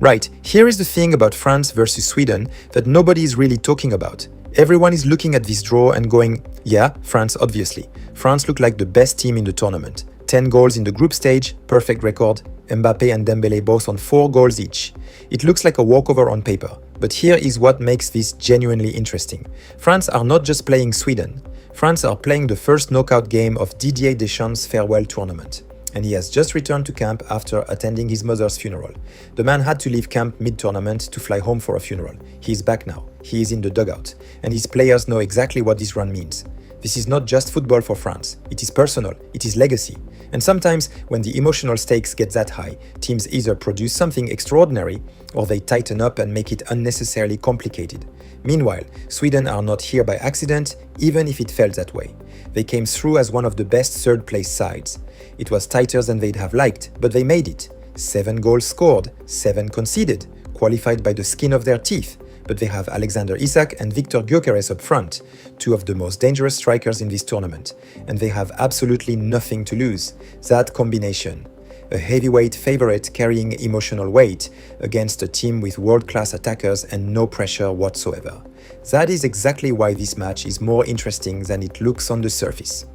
Right, here is the thing about France versus Sweden that nobody is really talking about. Everyone is looking at this draw and going, yeah, France obviously. France look like the best team in the tournament. 10 goals in the group stage, perfect record. Mbappe and Dembélé both on 4 goals each. It looks like a walkover on paper, but here is what makes this genuinely interesting. France are not just playing Sweden. France are playing the first knockout game of Didier Deschamps' farewell tournament. And he has just returned to camp after attending his mother's funeral. The man had to leave camp mid-tournament to fly home for a funeral. He is back now. He is in the dugout. And his players know exactly what this run means. This is not just football for France. It is personal. It is legacy. And sometimes, when the emotional stakes get that high, teams either produce something extraordinary or they tighten up and make it unnecessarily complicated. Meanwhile, Sweden are not here by accident, even if it felt that way. They came through as one of the best third-place sides. It was tighter than they'd have liked, but they made it. 7 goals scored, 7 conceded, qualified by the skin of their teeth. But they have Alexander Isak and Viktor Gyökeres up front, 2 of the most dangerous strikers in this tournament. And they have absolutely nothing to lose. That combination. A heavyweight favorite carrying emotional weight against a team with world-class attackers and no pressure whatsoever. That is exactly why this match is more interesting than it looks on the surface.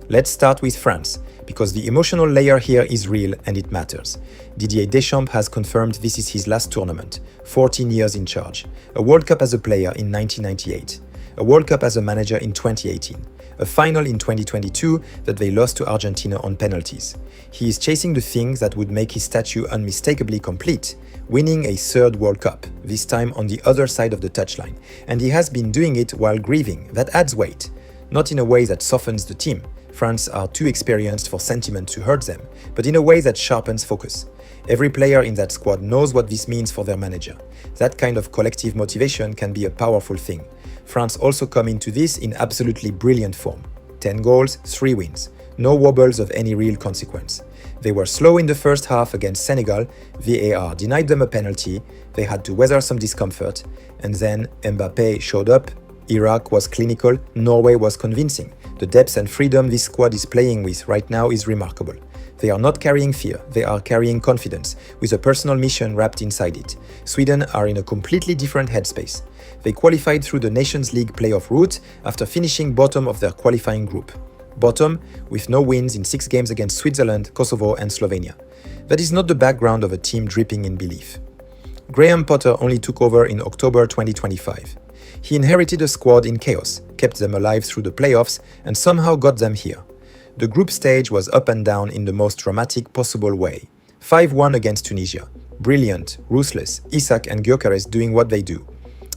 Let's start with France, because the emotional layer here is real and it matters. Didier Deschamps has confirmed this is his last tournament, 14 years in charge, a World Cup as a player in 1998, a World Cup as a manager in 2018, a final in 2022 that they lost to Argentina on penalties. He is chasing the thing that would make his statue unmistakably complete, winning a 3rd World Cup, this time on the other side of the touchline, and he has been doing it while grieving. That adds weight, not in a way that softens the team. France are too experienced for sentiment to hurt them, but in a way that sharpens focus. Every player in that squad knows what this means for their manager. That kind of collective motivation can be a powerful thing. France also come into this in absolutely brilliant form. 10 goals, 3 wins. No wobbles of any real consequence. They were slow in the first half against Senegal, VAR denied them a penalty, they had to weather some discomfort, and then Mbappé showed up. Iraq was clinical, Norway was convincing. The depth and freedom this squad is playing with right now is remarkable. They are not carrying fear, they are carrying confidence, with a personal mission wrapped inside it. Sweden are in a completely different headspace. They qualified through the Nations League playoff route after finishing bottom of their qualifying group. Bottom, with no wins in 6 games against Switzerland, Kosovo and Slovenia. That is not the background of a team dripping in belief. Graham Potter only took over in October 2025. He inherited a squad in chaos, kept them alive through the playoffs, and somehow got them here. The group stage was up and down in the most dramatic possible way. 5-1 against Tunisia. Brilliant, ruthless, Isak and Gyökeres doing what they do.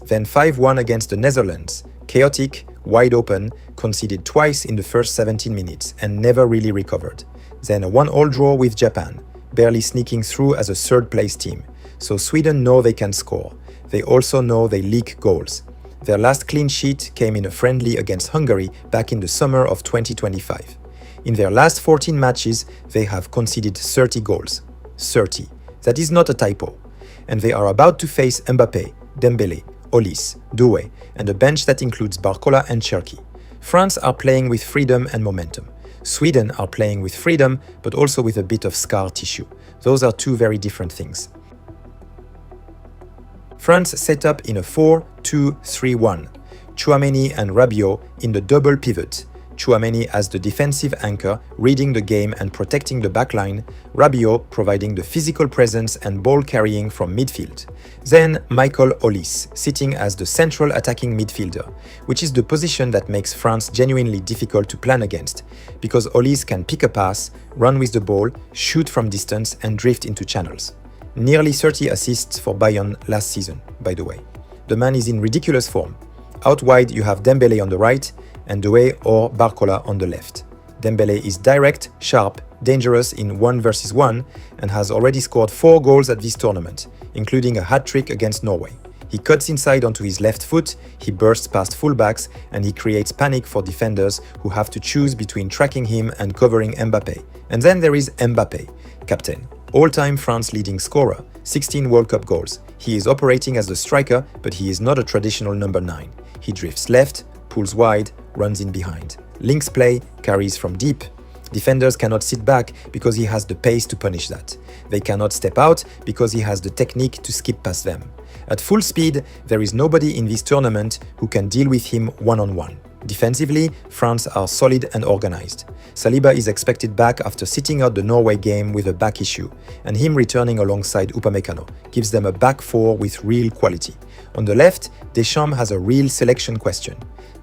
Then 5-1 against the Netherlands. Chaotic, wide open, conceded twice in the first 17 minutes and never really recovered. Then a 1-1 draw with Japan, barely sneaking through as a 3rd-place team. So Sweden know they can score. They also know they leak goals. Their last clean sheet came in a friendly against Hungary back in the summer of 2025. In their last 14 matches, they have conceded 30 goals. 30. That is not a typo. And they are about to face Mbappé, Dembélé, Olise, Doué, and a bench that includes Barcola and Cherki. France are playing with freedom and momentum. Sweden are playing with freedom, but also with a bit of scar tissue. Those are 2 very different things. France set up in a 4-2-3-1. Tchouaméni and Rabiot in the double pivot. Tchouaméni as the defensive anchor, reading the game and protecting the backline, Rabiot providing the physical presence and ball carrying from midfield. Then Michael Olise, sitting as the central attacking midfielder, which is the position that makes France genuinely difficult to plan against, because Olise can pick a pass, run with the ball, shoot from distance and drift into channels. Nearly 30 assists for Bayern last season, by the way. The man is in ridiculous form. Out wide you have Dembélé on the right and Doué or Barcola on the left. Dembélé is direct, sharp, dangerous in 1 versus 1 and has already scored 4 goals at this tournament, including a hat-trick against Norway. He cuts inside onto his left foot, he bursts past fullbacks and he creates panic for defenders who have to choose between tracking him and covering Mbappé. And then there is Mbappé, captain. All-time France leading scorer, 16 World Cup goals. He is operating as the striker, but he is not a traditional number 9. He drifts left, pulls wide, runs in behind. Links play, carries from deep. Defenders cannot sit back because he has the pace to punish that. They cannot step out because he has the technique to skip past them. At full speed, there is nobody in this tournament who can deal with him one-on-one. Defensively, France are solid and organized. Saliba is expected back after sitting out the Norway game with a back issue, and him returning alongside Upamecano gives them a back four with real quality. On the left, Deschamps has a real selection question.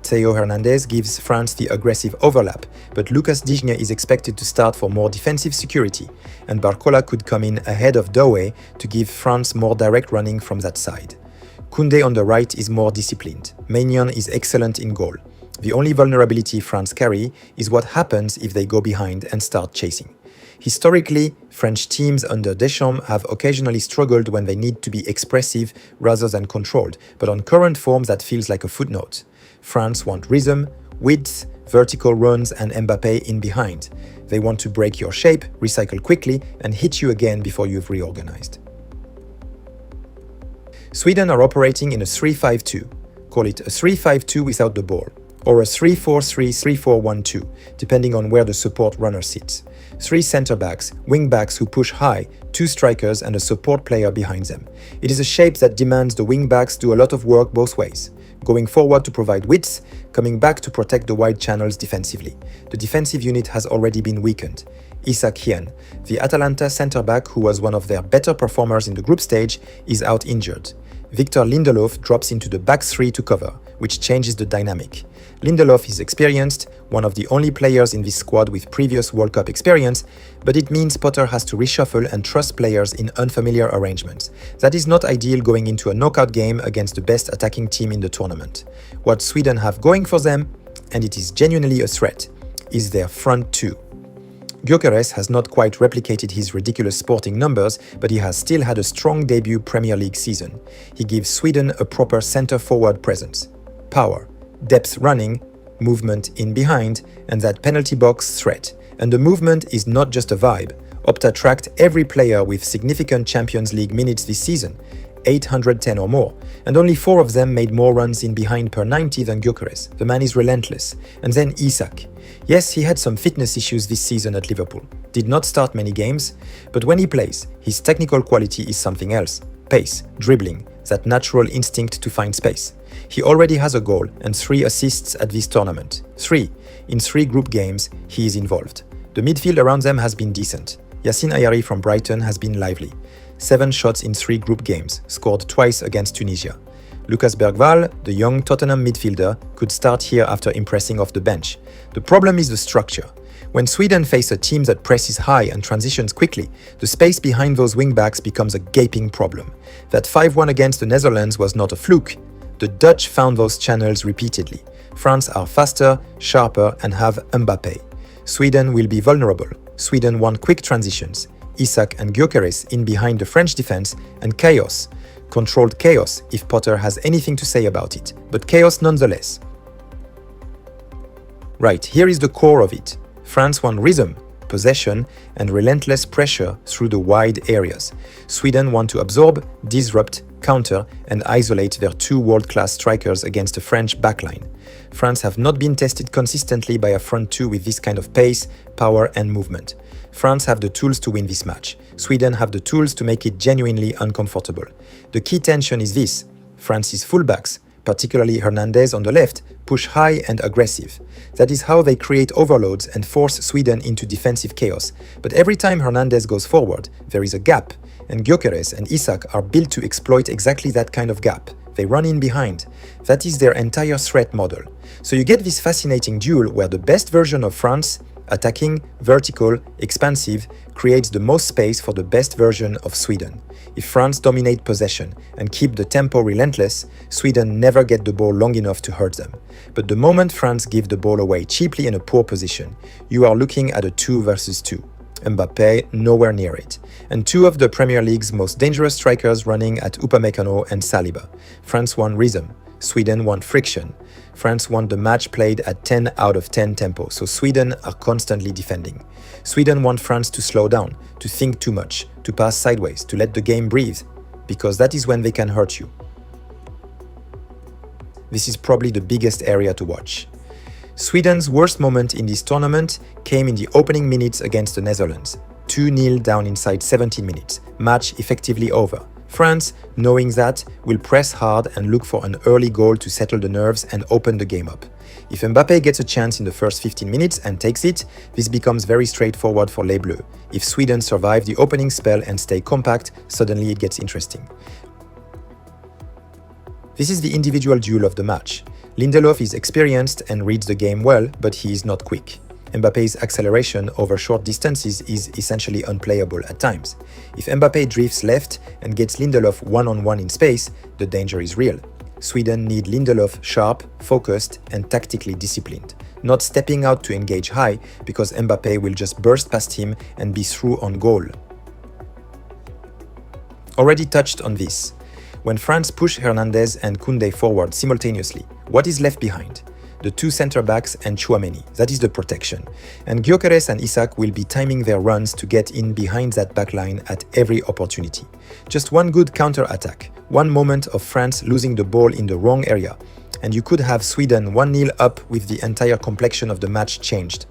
Theo Hernandez gives France the aggressive overlap, but Lucas Digne is expected to start for more defensive security, and Barcola could come in ahead of Doué to give France more direct running from that side. Koundé on the right is more disciplined. Maignan is excellent in goal. The only vulnerability France carry is what happens if they go behind and start chasing. Historically, French teams under Deschamps have occasionally struggled when they need to be expressive rather than controlled, but on current form that feels like a footnote. France want rhythm, width, vertical runs and Mbappé in behind. They want to break your shape, recycle quickly and hit you again before you've reorganized. Sweden are operating in a 3-5-2. Call it a 3-5-2 without the ball, or a 3-4-3-3-4-1-2, depending on where the support runner sits. 3 centre-backs, wing-backs who push high, 2 strikers and a support player behind them. It is a shape that demands the wing-backs do a lot of work both ways. Going forward to provide width, coming back to protect the wide channels defensively. The defensive unit has already been weakened. Isak, the Atalanta centre-back who was one of their better performers in the group stage, is out injured. Viktor drops into the back 3 to cover, which changes the dynamic. Lindelof is experienced, one of the only players in this squad with previous World Cup experience, but it means Potter has to reshuffle and trust players in unfamiliar arrangements. That is not ideal going into a knockout game against the best attacking team in the tournament. What Sweden have going for them, and it is genuinely a threat, is their front 2. Gyökeres has not quite replicated his ridiculous sporting numbers, but he has still had a strong debut Premier League season. He gives Sweden a proper centre-forward presence. Power, depth running, movement in behind, and that penalty box threat. And the movement is not just a vibe. Opta tracked every player with significant Champions League minutes this season, 810 or more, and only 4 of them made more runs in behind per 90 than Gyökeres. The man is relentless. And then Isak. Yes, he had some fitness issues this season at Liverpool. Did not start many games, but when he plays, his technical quality is something else. Pace, dribbling, that natural instinct to find space. He already has a goal and 3 assists at this tournament. 3. In 3 group games, he is involved. The midfield around them has been decent. Yacine Ayari from Brighton has been lively. 7 shots in 3 group games, scored twice against Tunisia. Lucas Bergwall, the young Tottenham midfielder, could start here after impressing off the bench. The problem is the structure. When Sweden face a team that presses high and transitions quickly, the space behind those wingbacks becomes a gaping problem. That 5-1 against the Netherlands was not a fluke. The Dutch found those channels repeatedly. France are faster, sharper and have Mbappé. Sweden will be vulnerable. Sweden want quick transitions. Isak and Gyökeres in behind the French defense, and chaos. Controlled chaos if Potter has anything to say about it, but chaos nonetheless. Right, here is the core of it. France want rhythm, possession and relentless pressure through the wide areas. Sweden want to absorb, disrupt, counter and isolate their 2 world-class strikers against a French backline. France have not been tested consistently by a front 2 with this kind of pace, power and movement. France have the tools to win this match. Sweden have the tools to make it genuinely uncomfortable. The key tension is this. France's fullbacks, particularly Hernandez on the left, push high and aggressive. That is how they create overloads and force Sweden into defensive chaos. But every time Hernandez goes forward, there is a gap, and Gyökeres and Isak are built to exploit exactly that kind of gap. They run in behind. That is their entire threat model. So you get this fascinating duel where the best version of France, attacking, vertical, expansive, creates the most space for the best version of Sweden. If France dominate possession and keep the tempo relentless, Sweden never get the ball long enough to hurt them. But the moment France give the ball away cheaply in a poor position, you are looking at a 2 versus 2. Mbappé nowhere near it. And 2 of the Premier League's most dangerous strikers running at Upamecano and Saliba. France want rhythm. Sweden want friction. France want the match played at 10 out of 10 tempo, so Sweden are constantly defending. Sweden want France to slow down, to think too much, to pass sideways, to let the game breathe, because that is when they can hurt you. This is probably the biggest area to watch. Sweden's worst moment in this tournament came in the opening minutes against the Netherlands. 2-0 down inside 17 minutes. Match effectively over. France, knowing that, will press hard and look for an early goal to settle the nerves and open the game up. If Mbappé gets a chance in the first 15 minutes and takes it, this becomes very straightforward for Les Bleus. If Sweden survive the opening spell and stay compact, suddenly it gets interesting. This is the individual duel of the match. Lindelof is experienced and reads the game well, but he is not quick. Mbappe's acceleration over short distances is essentially unplayable at times. If Mbappé drifts left and gets Lindelof one-on-one in space, the danger is real. Sweden need Lindelof sharp, focused, and tactically disciplined, not stepping out to engage high because Mbappé will just burst past him and be through on goal. Already touched on this. When France push Hernandez and Koundé forward simultaneously, what is left behind? The two centre-backs and Tchouaméni, that is the protection. And Gyökeres and Isak will be timing their runs to get in behind that backline at every opportunity. Just one good counter-attack, one moment of France losing the ball in the wrong area, and you could have Sweden 1-0 up with the entire complexion of the match changed.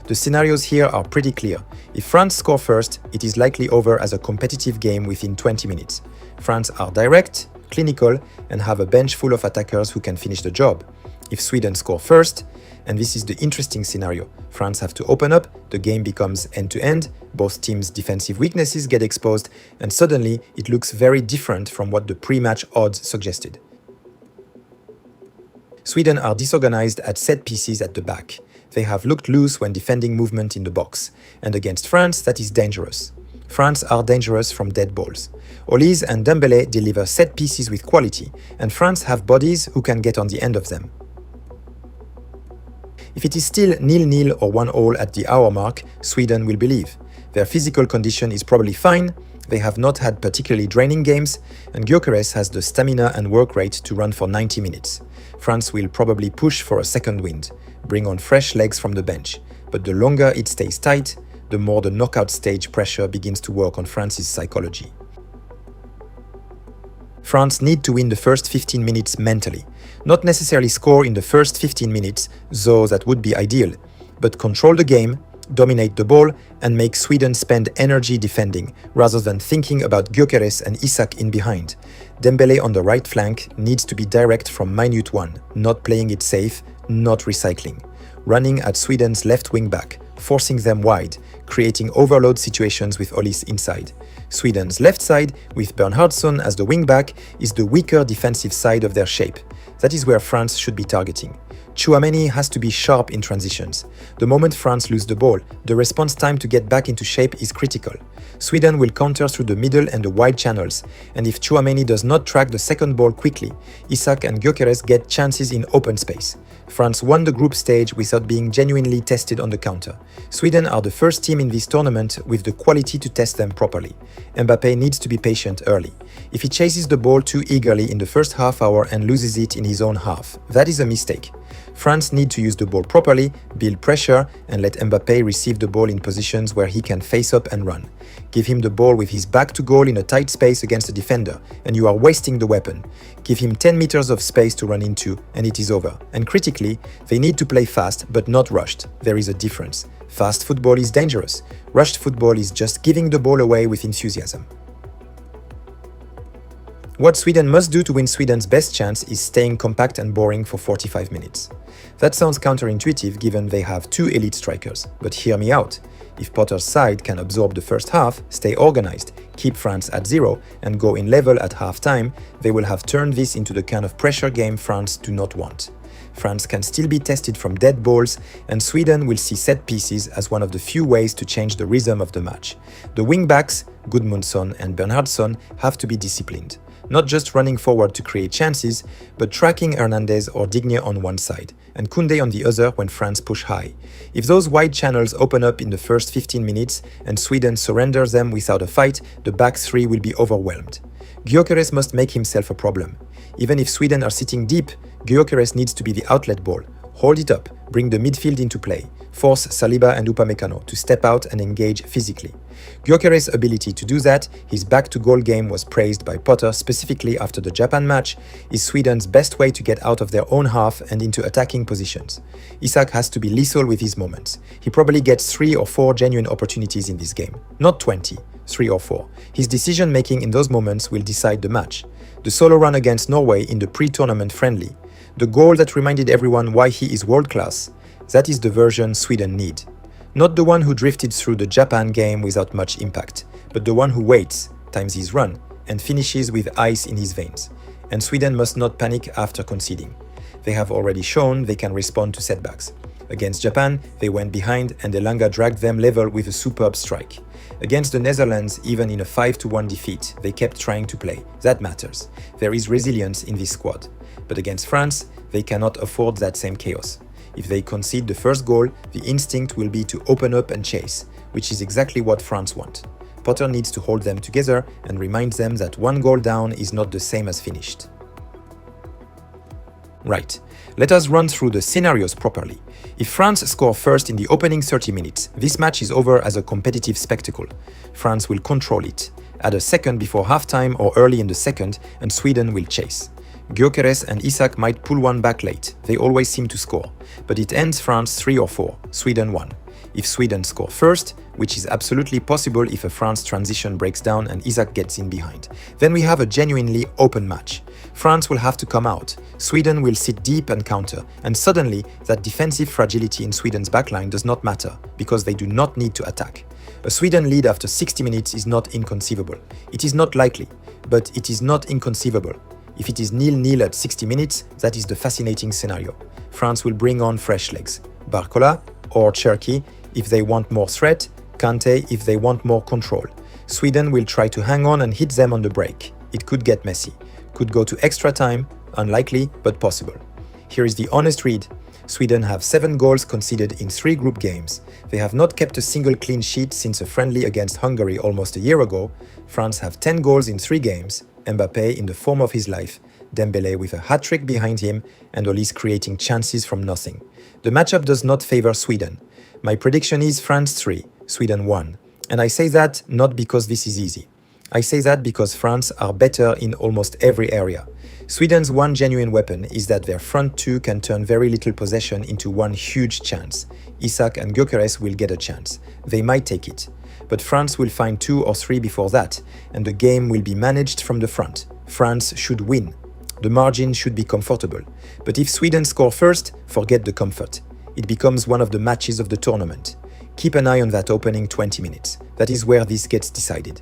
The scenarios here are pretty clear. If France score first, it is likely over as a competitive game within 20 minutes. France are direct, clinical, and have a bench full of attackers who can finish the job. If Sweden score first, and this is the interesting scenario, France have to open up, the game becomes end-to-end, both teams' defensive weaknesses get exposed, and suddenly it looks very different from what the pre-match odds suggested. Sweden are disorganized at set pieces at the back. They have looked loose when defending movement in the box, and against France that is dangerous. France are dangerous from dead balls. Olise and Dembélé deliver set pieces with quality, and France have bodies who can get on the end of them. If it is still 0-0 or 1-0 at the hour mark, Sweden will believe. Their physical condition is probably fine, they have not had particularly draining games, and Gyökeres has the stamina and work rate to run for 90 minutes. France will probably push for a second wind, bring on fresh legs from the bench, but the longer it stays tight, the more the knockout stage pressure begins to work on France's psychology. France need to win the first 15 minutes mentally. Not necessarily score in the first 15 minutes, though that would be ideal, but control the game, dominate the ball, and make Sweden spend energy defending, rather than thinking about Gyökeres and Isak in behind. Dembélé on the right flank needs to be direct from minute one, not playing it safe, not recycling. Running at Sweden's left wing back, forcing them wide, creating overload situations with Olise inside. Sweden's left side, with Bernhardsson as the wing-back, is the weaker defensive side of their shape. That is where France should be targeting. Tchouaméni has to be sharp in transitions. The moment France lose the ball, the response time to get back into shape is critical. Sweden will counter through the middle and the wide channels, and if Tchouaméni does not track the second ball quickly, Isak and Gyökeres get chances in open space. France won the group stage without being genuinely tested on the counter. Sweden are the first team in this tournament with the quality to test them properly. Mbappé needs to be patient early. If he chases the ball too eagerly in the first half hour and loses it in his own half, that is a mistake. France need to use the ball properly, build pressure, and let Mbappé receive the ball in positions where he can face up and run. Give him the ball with his back to goal in a tight space against a defender, and you are wasting the weapon. Give him 10 meters of space to run into, and it is over. And critically, they need to play fast, but not rushed. There is a difference. Fast football is dangerous. Rushed football is just giving the ball away with enthusiasm. What Sweden must do to win Sweden's best chance is staying compact and boring for 45 minutes. That sounds counterintuitive given they have two elite strikers, but hear me out. If Potter's side can absorb the first half, stay organized, keep France at 0, and go in level at half-time, they will have turned this into the kind of pressure game France do not want. France can still be tested from dead balls, and Sweden will see set pieces as one of the few ways to change the rhythm of the match. The wing-backs, Gudmundsson and Bernhardsson, have to be disciplined. Not just running forward to create chances, but tracking Hernandez or Digne on one side, and Koundé on the other when France push high. If those wide channels open up in the first 15 minutes and Sweden surrenders them without a fight, the back three will be overwhelmed. Gyökeres must make himself a problem. Even if Sweden are sitting deep, Gyökeres needs to be the outlet ball. Hold it up, bring the midfield into play. force Saliba and Upamecano to step out and engage physically. Gyökeres' ability to do that, his back-to-goal game was praised by Potter specifically after the Japan match, is Sweden's best way to get out of their own half and into attacking positions. Isak has to be lethal with his moments. He probably gets 3 or 4 genuine opportunities in this game, not 20, 3 or 4. His decision-making in those moments will decide the match. The solo run against Norway in the pre-tournament friendly, the goal that reminded everyone why he is world-class, that is the version Sweden need. Not the one who drifted through the Japan game without much impact, but the one who waits, times his run, and finishes with ice in his veins. And Sweden must not panic after conceding. They have already shown they can respond to setbacks. Against Japan, they went behind and Elanga dragged them level with a superb strike. Against the Netherlands, even in a 5-1 defeat, they kept trying to play. That matters. There is resilience in this squad. But against France, they cannot afford that same chaos. If they concede the first goal, the instinct will be to open up and chase, which is exactly what France want. Potter needs to hold them together and remind them that 1 goal down is not the same as finished. Right, let us run through the scenarios properly. If France score first in the opening 30 minutes, this match is over as a competitive spectacle. France will control it. Add a second before halftime or early in the second, and Sweden will chase. Gyökeres and Isak might pull one back late, they always seem to score, but it ends France 3 or 4, Sweden 1. If Sweden score first, which is absolutely possible if a France transition breaks down and Isak gets in behind, then we have a genuinely open match. France will have to come out, Sweden will sit deep and counter, and suddenly that defensive fragility in Sweden's backline does not matter, because they do not need to attack. A Sweden lead after 60 minutes is not inconceivable. It is not likely, but it is not inconceivable. If it is 0-0 at 60 minutes, that is the fascinating scenario. France will bring on fresh legs. Barcola or Cherki if they want more threat, Kante if they want more control. Sweden will try to hang on and hit them on the break. It could get messy. Could go to extra time, unlikely but possible. Here is the honest read. Sweden have 7 goals conceded in 3 group games. They have not kept a single clean sheet since a friendly against Hungary almost a year ago. France have 10 goals in 3 games. Mbappé in the form of his life, Dembélé with a hat-trick behind him, and Olise creating chances from nothing. The matchup does not favor Sweden. My prediction is France 3, Sweden 1. And I say that not because this is easy. I say that because France are better in almost every area. Sweden's one genuine weapon is that their front two can turn very little possession into one huge chance. Isak and Gyökeres will get a chance. They might take it. But France will find 2 or 3 before that, and the game will be managed from the front. France should win. The margin should be comfortable. But if Sweden score first, forget the comfort. It becomes one of the matches of the tournament. Keep an eye on that opening 20 minutes. That is where this gets decided.